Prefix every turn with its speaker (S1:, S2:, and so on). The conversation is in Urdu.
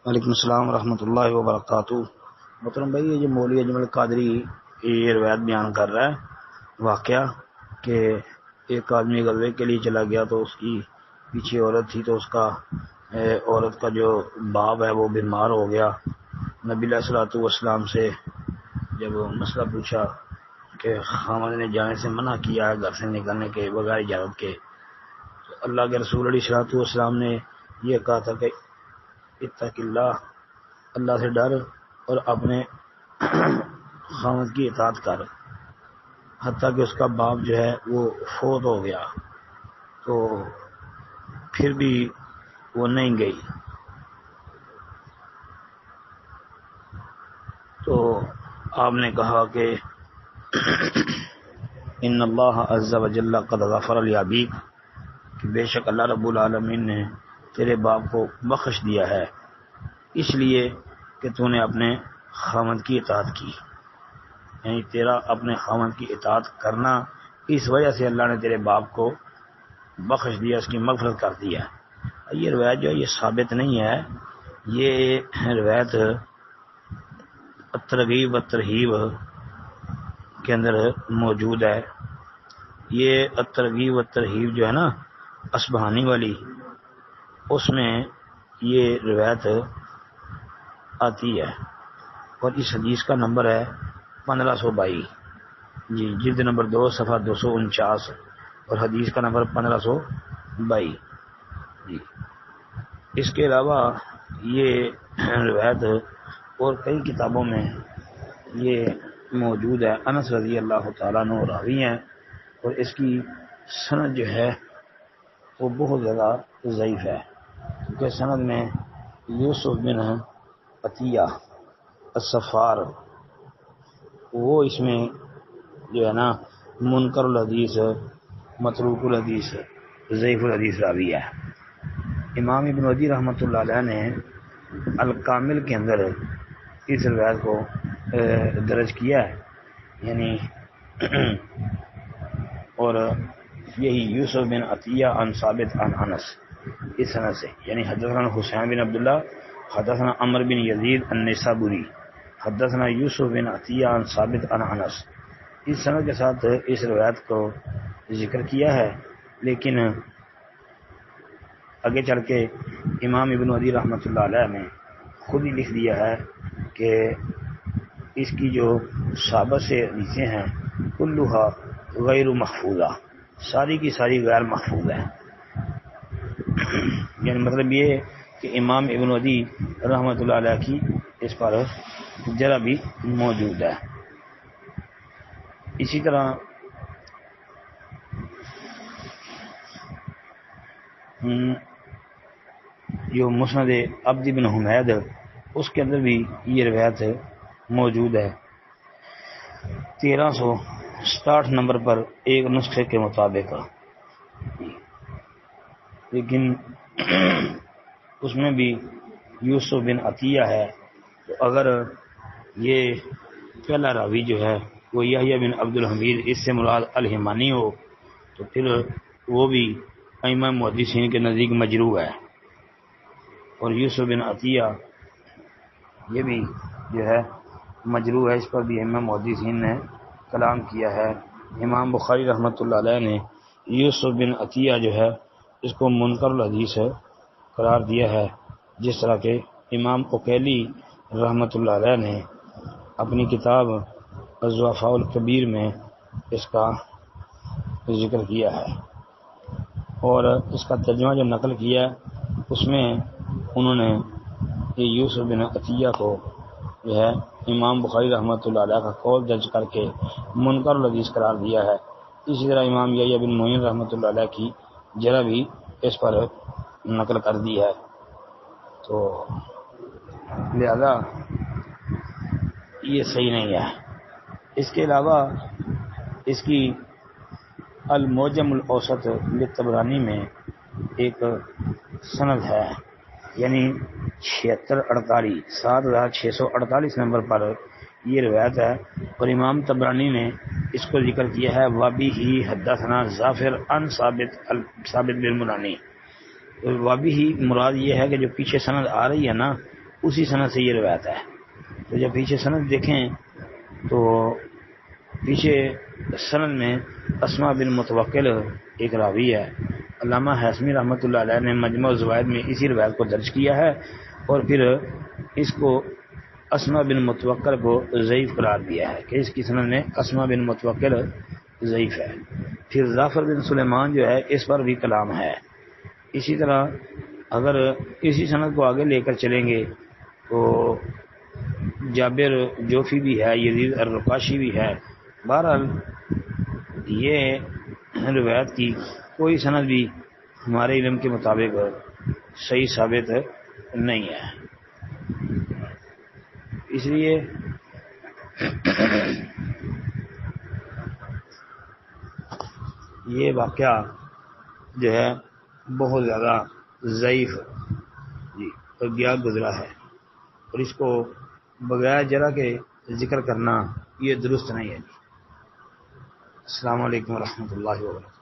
S1: وعلیکم السلام ورحمۃ اللہ وبرکاتہ۔ محترم بھائی، یہ جو مولوی اجمل قادری یہ روایت بیان کر رہا ہے واقعہ کہ ایک آدمی غزوے کے لیے چلا گیا تو اس کی پیچھے عورت تھی، تو اس کا عورت کا جو باپ ہے وہ بیمار ہو گیا۔ نبی علیہ الصلوۃ والسلام سے جب مسئلہ پوچھا کہ خامد نے جانے سے منع کیا ہے گھر سے نکلنے کے بغیر اجازت کے، تو اللہ کے رسول علیہ الصلوۃ والسلام نے یہ کہا تھا کہ اتق اللہ، اللہ سے ڈر اور اپنے خامد کی اطاعت کر، حتیٰ کہ اس کا باپ جو ہے وہ فوت ہو گیا تو پھر بھی وہ نہیں گئی۔ تو آپ نے کہا کہ ان اللہ عز وجل قد غفر لابیک، کہ بے شک اللہ رب العالمین نے تیرے باپ کو بخش دیا ہے اس لیے کہ تو نے اپنے خامد کی اطاعت کی، یعنی تیرا اپنے خامد کی اطاعت کرنا اس وجہ سے اللہ نے تیرے باپ کو بخش دیا، اس کی مغفرت کر دیا۔ یہ روایت جو ہے یہ ثابت نہیں ہے، یہ روایت ترغیب و ترہیب کے اندر موجود ہے۔ یہ ترغیب و ترہیب جو ہے نا اصبہانی والی، اس میں یہ روایت آتی ہے اور اس حدیث کا نمبر ہے 1522، جی جلد نمبر 2 صفحہ 249، اور حدیث کا نمبر 1522۔ جی اس کے علاوہ یہ روایت اور کئی کتابوں میں یہ موجود ہے۔ انس رضی اللہ تعالیٰ عنہ راوی ہیں اور اس کی سند جو ہے وہ بہت زیادہ ضعیف ہے، کیونکہ سند میں یوسف بن عطیہ الصفار وہ اس میں جو ہے نا منکر الحدیث، متروک الحدیث، ضعیف الحدیث راوی ہے۔ امام ابن عدی رحمۃ اللہ علیہ نے الکامل کے اندر اس روایت کو درج کیا ہے، یعنی اور یہی یوسف بن عطیہ عن ثابت عن انس، اس سند سے، یعنی حدثنا حسین بن عبداللہ حدثنا عمر بن یزید النسابوری حدثنا یوسف بن عطیہ عن ثابت عن انس، اس سند کے ساتھ اس روایت کو ذکر کیا ہے، لیکن آگے چل کے امام ابن عدی رحمۃ اللہ علیہ نے خود ہی لکھ دیا ہے کہ اس کی جو صحابہ سے حدیثیں ہیں کلھا غیر محفوظہ، ساری کی ساری غیر محفوظ ہیں۔ یعنی مطلب یہ کہ امام ابن عدی رحمۃ اللہ علیہ کی اس پر ذرا بھی موجود ہے۔ اسی طرح جو مسند عبد بن حمید اس کے اندر بھی یہ روایت موجود ہے، 1367 نمبر پر ایک نسخے کے مطابق، لیکن اس میں بھی یوسف بن عطیہ ہے، تو اگر یہ پہلا راوی جو ہے وہ یحییٰ بن عبد الحمید اس سے مراد الحمانی ہو تو پھر وہ بھی ائمہ محدثین کے نزدیک مجروح ہے، اور یوسف بن عطیہ یہ بھی جو ہے مجروح ہے، اس پر بھی ائمہ محدثین نے کلام کیا ہے۔ امام بخاری رحمۃ اللہ علیہ نے یوسف بن عطیہ جو ہے اس کو منکر الحدیث قرار دیا ہے، جس طرح کہ امام عقیلی رحمۃ اللہ علیہ نے اپنی کتاب الضعفاء الکبیر میں اس کا ذکر کیا ہے، اور اس کا ترجمہ جو نقل کیا اس میں انہوں نے یہ یوسف بن عطیہ کو جو ہے امام بخاری رحمۃ اللہ علیہ کا قول درج کر کے منکر الحدیث قرار دیا ہے۔ اسی طرح امام یحییٰ بن معین رحمۃ اللہ علیہ کی ذرا بھی اس پر نقل کر دی ہے، تو لہذا یہ صحیح نہیں ہے۔ اس کے علاوہ اس کی المعجم الاوسط للطبرانی میں ایک سند ہے، یعنی 7648 نمبر پر یہ روایت ہے، اور امام طبرانی نے اس کو ذکر کیا ہے وابی ہی حدثنا ظافر عن ثابت بن بنانی۔ وابی ہی مراد یہ ہے کہ جو پیچھے سند آ رہی ہے نا اسی سند سے یہ روایت ہے. تو جب پیچھے سند دیکھیں تو پیچھے سند میں اسما بن متوکل ایک راوی ہے. علامہ حسمی رحمۃ اللہ علیہ نے مجموع الزوائد میں اسی روایت کو درج کیا ہے اور پھر اس کو اسما بن متوکل کو ضعیف قرار دیا ہے کہ اس کی سند میں اسما بن متوکل ضعیف ہے. پھر ظافر بن سلیمان جو ہے اس پر بھی کلام ہے. اسی طرح اگر اسی سند کو آگے لے کر چلیں گے تو جابر جوفی بھی ہے, یزید الرقاشی بھی ہے. بہرحال یہ روایت کی کوئی سند بھی ہمارے علم کے مطابق صحیح ثابت نہیں ہے. اس لیے یہ واقعہ جو ہے بہت زیادہ ضعیف اور گیا گزرا ہے اور اس کو بغیر جرا کے ذکر کرنا یہ درست نہیں ہے. السلام علیکم ورحمۃ اللہ وبرکاتہ.